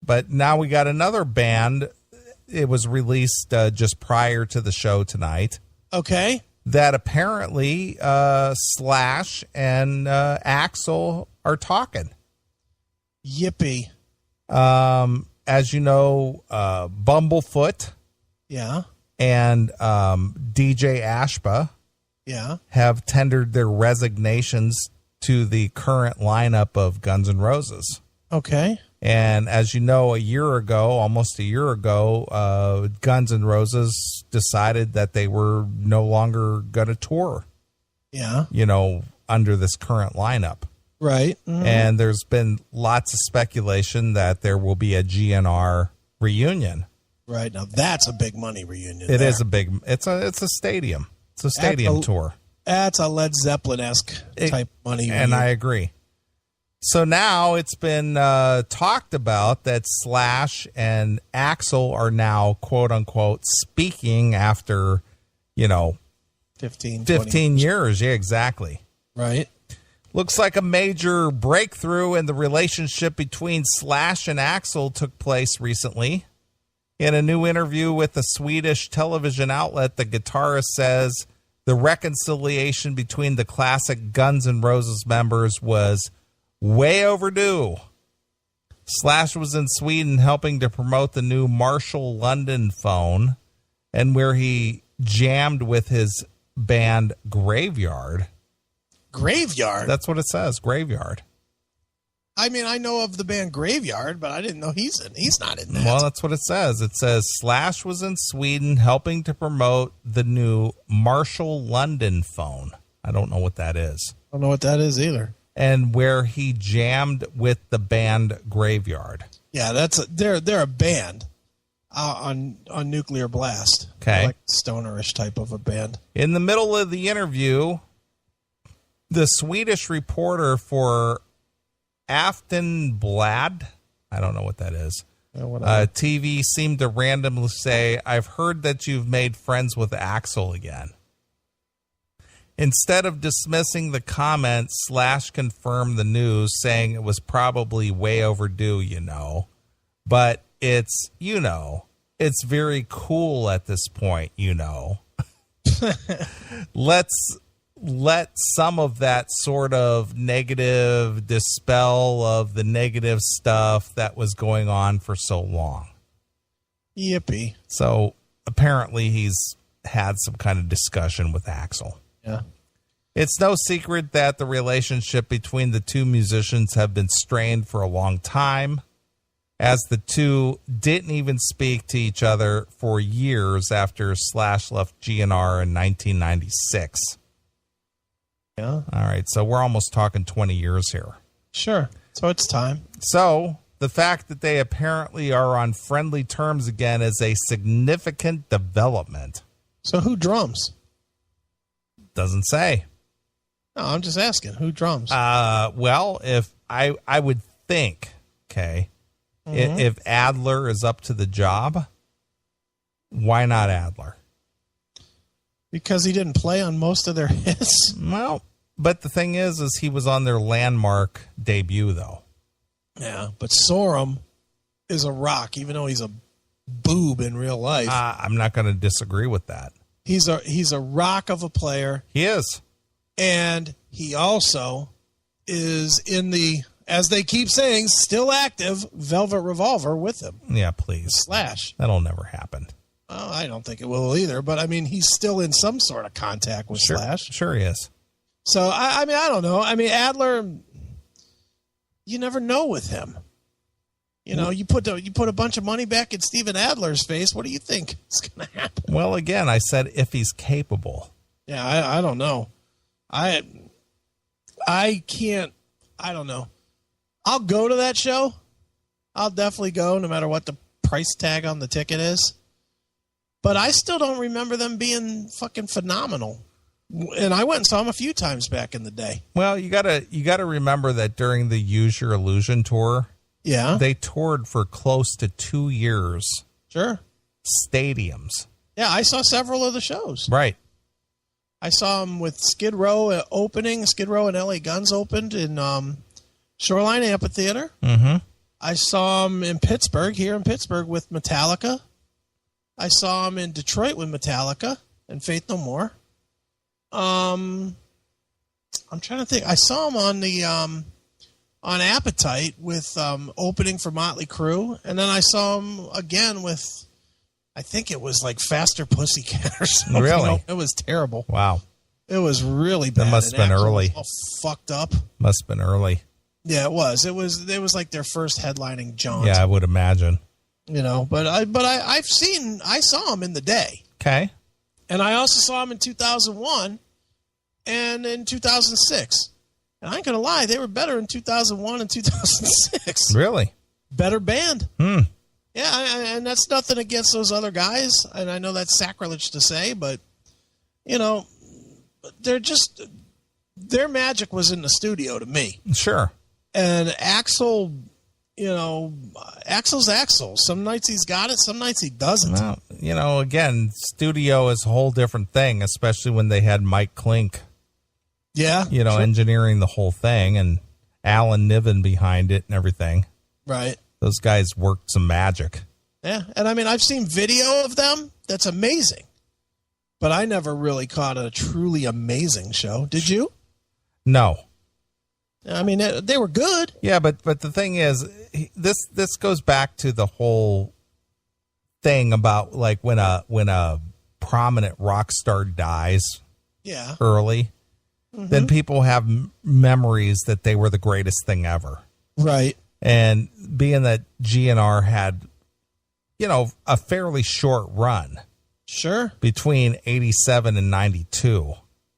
But now we got another band. It was released just prior to the show tonight. Okay. That apparently Slash and Axl are talking. Yippee. As you know, Bumblefoot and DJ Ashba have tendered their resignations to the current lineup of Guns N' Roses. Okay. And as you know, almost a year ago, Guns N' Roses decided that they were no longer going to tour. Yeah. Under this current lineup. Right. Mm-hmm. And there's been lots of speculation that there will be a GNR reunion. Right. Now that's a big money reunion. It is a big, it's a stadium. It's a stadium tour. That's a Led Zeppelin-esque type money reunion. And I agree. So now it's been talked about that Slash and Axl are now, quote unquote, speaking after, 15 years. Yeah, exactly. Right. Looks like a major breakthrough in the relationship between Slash and Axl took place recently. In a new interview with a Swedish television outlet, the guitarist says the reconciliation between the classic Guns N' Roses members was way overdue. Slash was in Sweden helping to promote the new Marshall London phone, and where he jammed with his band Graveyard. Graveyard? That's what it says, Graveyard. I mean, I know of the band Graveyard, but I didn't know he's not in that. Well, that's what it says. It says Slash was in Sweden helping to promote the new Marshall London phone. I don't know what that is. I don't know what that is either. And where he jammed with the band Graveyard. Yeah, they're a band on Nuclear Blast. Okay, like stonerish type of a band. In the middle of the interview, the Swedish reporter for Aftonblad, I don't know what that is, TV seemed to randomly say, "I've heard that you've made friends with Axl again." Instead of dismissing the comment, Slash confirmed the news, saying it was probably way overdue, but it's, it's very cool at this point, Let's let some of that sort of negative dispel of the negative stuff that was going on for so long. Yippee. So apparently he's had some kind of discussion with Axl. Yeah. It's no secret that the relationship between the two musicians have been strained for a long time, as the two didn't even speak to each other for years after Slash left GNR in 1996. Yeah. All right, so we're almost talking 20 years here. Sure. So it's time. So the fact that they apparently are on friendly terms again is a significant development. So who drums? Doesn't say. No, I'm just asking. Who drums? Well, if I would think, okay, if Adler is up to the job, why not Adler? Because he didn't play on most of their hits. Well, but the thing is he was on their landmark debut, though. Yeah, but Sorum is a rock, even though he's a boob in real life. I'm not going to disagree with that. He's a rock of a player. He is. And he also is in the, as they keep saying, still active Velvet Revolver with him. Yeah, please. Slash. That'll never happen. Well, I don't think it will either, but I mean, he's still in some sort of contact with Slash. Sure he is. So, I mean, I don't know. I mean, Adler, you never know with him. You put a bunch of money back in Steven Adler's face. What do you think is going to happen? Well, again, I said if he's capable. Yeah, I don't know. I can't. I don't know. I'll go to that show. I'll definitely go, no matter what the price tag on the ticket is. But I still don't remember them being fucking phenomenal. And I went and saw them a few times back in the day. Well, you gotta remember that during the Use Your Illusion tour, they toured for close to 2 years. Sure. Stadiums. Yeah, I saw several of the shows. Right. I saw them with Skid Row opening. Skid Row and LA Guns opened in Shoreline Amphitheater. Mm-hmm. I saw him in Pittsburgh, here in Pittsburgh with Metallica. I saw him in Detroit with Metallica and Faith No More. I'm trying to think. I saw him on the on Appetite with opening for Motley Crue, and then I saw him again with, I think it was like Faster Pussycat or something. Really? It was terrible. Wow. It was really bad. That must have been early. All fucked up. Must have been early. Yeah, it was. It was like their first headlining jaunt. Yeah, I would imagine. But I saw him in the day. Okay. And I also saw him in 2001 and in 2006. And I ain't gonna lie, they were better in 2001 and 2006. Really? Better band. Hmm. Yeah, and that's nothing against those other guys. And I know that's sacrilege to say, but they're just, their magic was in the studio to me. Sure. And Axl, Axl's Axl. Some nights he's got it, some nights he doesn't. Well, again, studio is a whole different thing, especially when they had Mike Klink. Yeah. Sure. Engineering the whole thing, and Alan Niven behind it and everything. Right. Those guys worked some magic. Yeah. And I mean, I've seen video of them. That's amazing. But I never really caught a truly amazing show. Did you? No. I mean, they were good. Yeah, but the thing is, this goes back to the whole thing about like when a prominent rock star dies early, then people have memories that they were the greatest thing ever. Right. And being that GNR had, a fairly short run. Sure. Between 87 and 92.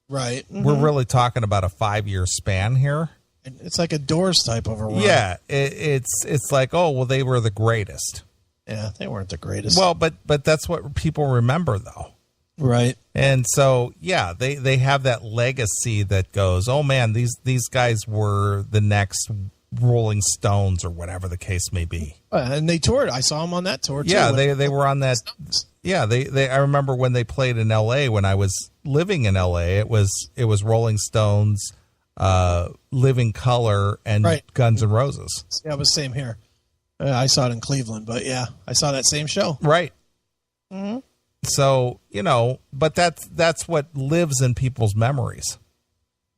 Right. Mm-hmm. We're really talking about a 5-year span here. It's like a Doors type of a run. Yeah. It's like, oh, well, they were the greatest. Yeah, they weren't the greatest. Well, but that's what people remember, though. Right. And so, yeah, they have that legacy that goes, oh, man, these guys were the next Rolling Stones or whatever the case may be. And they toured. I saw them on that tour, too. Yeah, they were on that. Yeah, I remember when they played in L.A. when I was living in L.A., it was Rolling Stones, Living Colour, and Guns N' Roses. Yeah, it was same here. I saw it in Cleveland, but yeah, I saw that same show. Right. Mm-hmm. So, but that's what lives in people's memories.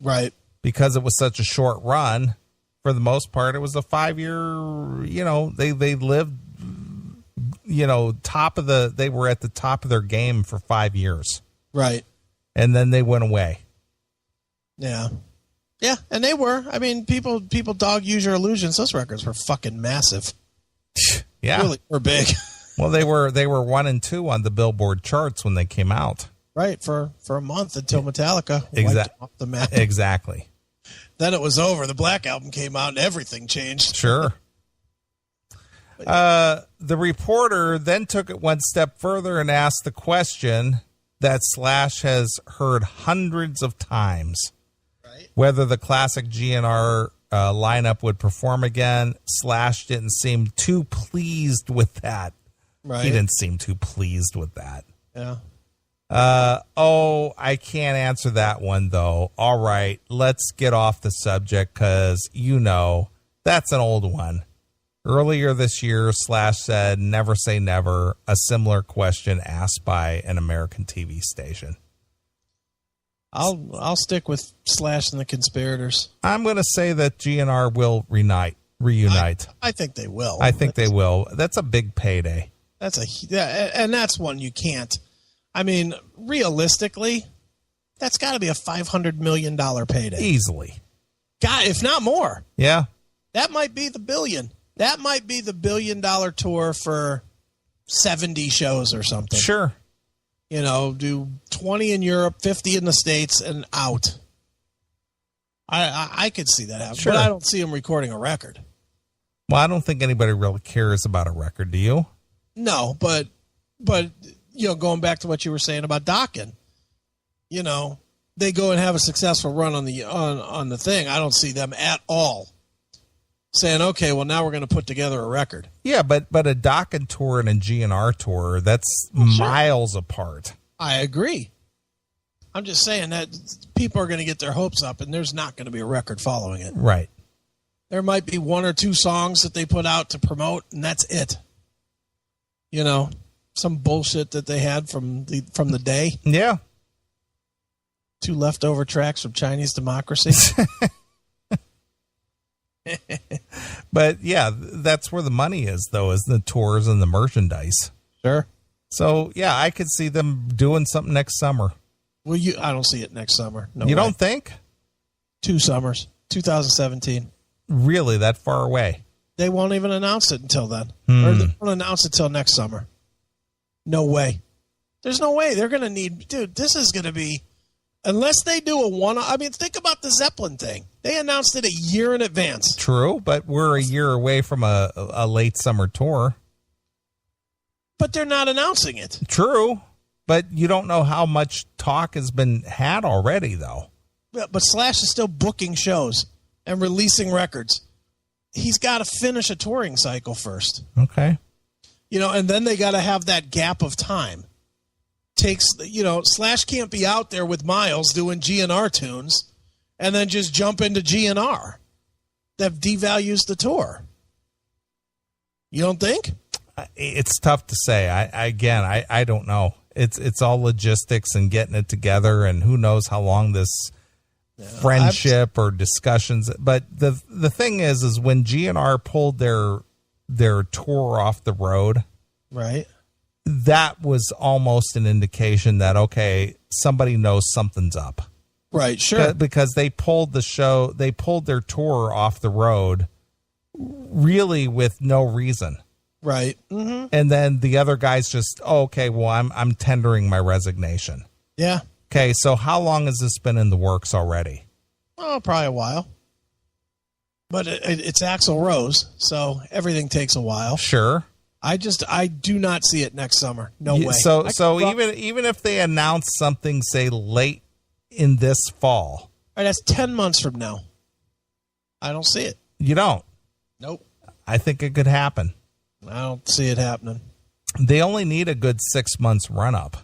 Right. Because it was such a short run, for the most part, it was a 5-year, they lived, they were at the top of their game for 5 years. Right. And then they went away. Yeah. Yeah, and they were. I mean, people dog Use Your Illusions. Those records were fucking massive. Yeah. Really were big. Well, they were 1 and 2 on the Billboard charts when they came out. Right, for a month until Metallica wiped off the map. Exactly. Then it was over. The Black Album came out and everything changed. Sure. The reporter then took it one step further and asked the question that Slash has heard hundreds of times. Right. Whether the classic GNR lineup would perform again. Slash didn't seem too pleased with that. Right. He didn't seem too pleased with that. Yeah. I can't answer that one, though. All right, let's get off the subject because, that's an old one. Earlier this year, Slash said, never say never, a similar question asked by an American TV station. I'll stick with Slash and the Conspirators. I'm going to say that GNR will reunite. I think they will. I think they will. That's a big payday. And that's one you can't. I mean, realistically, that's got to be a $500 million payday. Easily. God, if not more. Yeah. That might be the billion. That might be the $1 billion tour for 70 shows or something. Sure. Do 20 in Europe, 50 in the States, and out. I could see that happen. Sure. But I don't see him recording a record. Well, I don't think anybody really cares about a record, do you? No, but going back to what you were saying about Dokken, they go and have a successful run on the thing. I don't see them at all saying, okay, well, now we're going to put together a record. Yeah, but a Dokken tour and a GNR tour, that's miles apart. I agree. I'm just saying that people are going to get their hopes up, and there's not going to be a record following it. Right. There might be one or two songs that they put out to promote, and that's it. You know, some bullshit that they had from the day. Yeah. 2 leftover tracks from Chinese Democracy. But yeah, that's where the money is, though, is the tours and the merchandise. Sure. So yeah, I could see them doing something next summer. Well, I don't see it next summer. No, you way. Don't think? 2 summers, 2017. Really, that far away? They won't even announce it until then, or they won't announce it until next summer. No way. There's no way they're going to need. Dude, this is going to be. Unless they do a one, I mean, think about the Zeppelin thing. They announced it a year in advance. True, but we're a year away from a late summer tour. But they're not announcing it. True, but you don't know how much talk has been had already, though. But Slash is still booking shows and releasing records. He's got to finish a touring cycle first. Okay. You know, and then they got to have that gap of time. Slash can't be out there with Miles doing GNR tunes and then just jump into GNR. That devalues the tour. You don't think? It's tough to say. I don't know. It's all logistics and getting it together, and who knows how long this friendship or discussions. But the thing is when GNR pulled their tour off the road, right? That was almost an indication that, okay, somebody knows something's up. Right, sure. Because they pulled their tour off the road really with no reason. Right. Mm-hmm. And then the other guys just, okay, well, I'm tendering my resignation. Yeah. Okay, so how long has this been in the works already? Oh, probably a while. But it's Axl Rose, so everything takes a while. Sure. I do not see it next summer. No way. So even if they announce something, say, late in this fall. All right, that's 10 months from now. I don't see it. You don't? Nope. I think it could happen. I don't see it happening. They only need a good 6 months run up.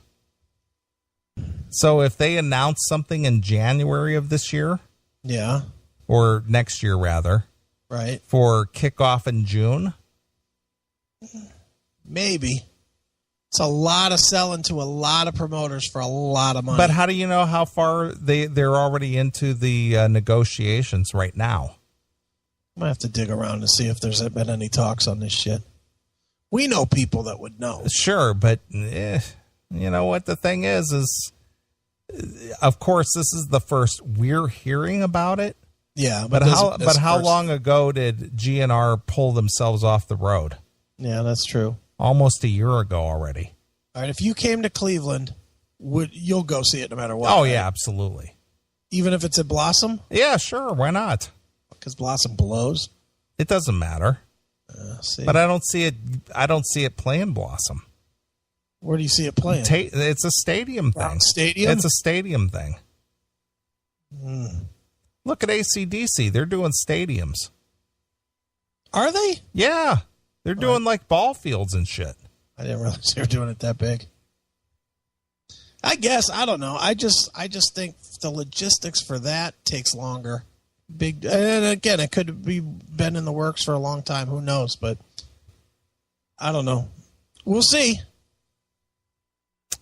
So if they announce something in January of this year. Yeah. Or next year, rather. Right. For kickoff in June. Maybe. It's a lot of selling to a lot of promoters for a lot of money. But how do you know how far they're already into the negotiations right now? I might have to dig around to see if there's been any talks on this shit. We know people that would know. Sure, but you know what the thing is, of course, this is the first we're hearing about it. Yeah, but how long ago did GNR pull themselves off the road? Yeah, that's true. Almost a year ago already. All right, if you came to Cleveland, you'll go see it no matter what? Oh, right? yeah, absolutely. Even if it's at Blossom? Yeah, sure. Why not? Because Blossom blows. It doesn't matter. But I don't see it. I don't see it playing Blossom. Where do you see it playing? It's a stadium thing. Stadium? It's a stadium thing. Look at AC/DC. They're doing stadiums. Are they? Yeah. They're doing like ball fields and shit. I didn't realize they were doing it that big. I guess. I don't know. I just think the logistics for that takes longer. And again, it could be been in the works for a long time. Who knows? But I don't know. We'll see.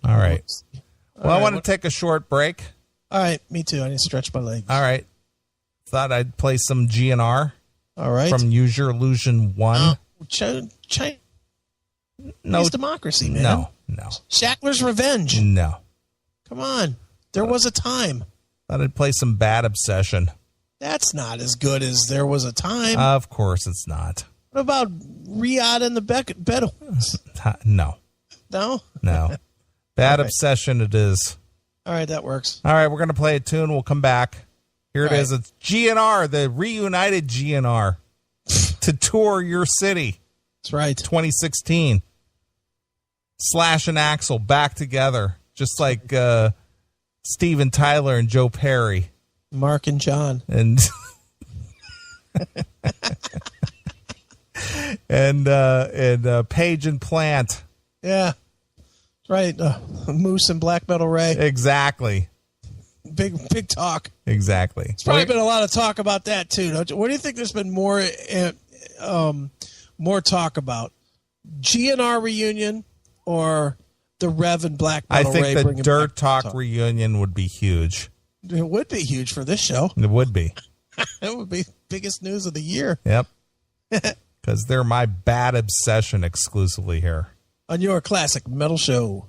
All right. Well, I want to take a short break. All right. Me too. I need to stretch my legs. All right. Thought I'd play some GNR. All right. From Use Your Illusion 1. Chinese no Democracy, man. No. Shackler's Revenge. No. Come on. There was a time. Thought I'd play some Bad Obsession. That's not as good as There Was a Time. Of course it's not. What about Riyadh and the Bedouins? No. No? No. Bad Obsession it is. All right, that works. All right, we're going to play a tune. We'll come back. Here it is. It's GNR, the reunited GNR, to tour your city. That's right. 2016. Slash and Axl back together, just like Steven Tyler and Joe Perry. Mark and John. And and Page and Plant. Yeah. Right. Moose and Black Metal Ray. Exactly. big talk. Exactly. It's probably been a lot of talk about that too. Don't you? What do you think? There's been more talk about GNR reunion or the Rev and Black I Metal Ray. think the Dirt Talk reunion would be huge. It would be huge for this show. It would be. It would be biggest news of the year. Yep. Because they're my bad obsession exclusively here On your classic metal show.